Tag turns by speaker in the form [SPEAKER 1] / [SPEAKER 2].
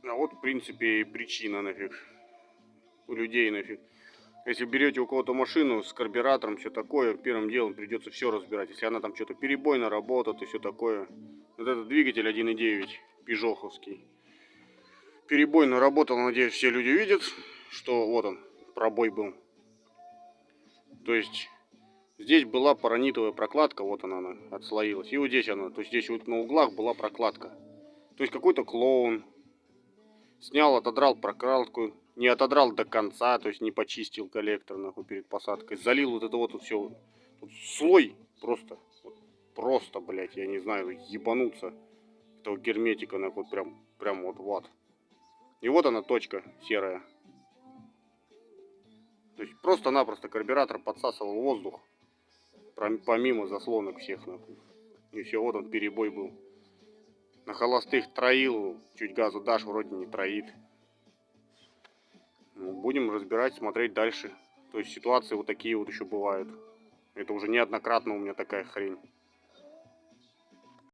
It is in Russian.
[SPEAKER 1] А вот, в принципе, и причина нафиг. У людей нафиг. Если берете у кого-то машину с карбюратором, все такое, первым делом придется все разбирать. Если она там что-то перебойно работает и все такое. Вот этот двигатель 1.9 пижоховский. Перебойно работал, надеюсь, все люди видят, что вот он, пробой был. То есть здесь была паранитовая прокладка, вот она отслоилась. И вот здесь она, то есть здесь вот на углах была прокладка. То есть какой-то клоун снял, отодрал прокладку, не отодрал до конца, то есть не почистил коллектор нахуй перед посадкой, залил вот это вот все. Тут слой просто, просто, блять, я не знаю, ебануться этого герметика нахуй прям вот в ад. И вот она точка серая. То есть просто-напросто карбюратор подсасывал воздух, помимо заслонок всех нахуй. И все, вот он перебой был. На холостых троил, чуть газу дашь, вроде не троит. Ну, будем разбирать, смотреть дальше. То есть ситуации вот такие вот еще бывают. Это уже неоднократно у меня такая хрень.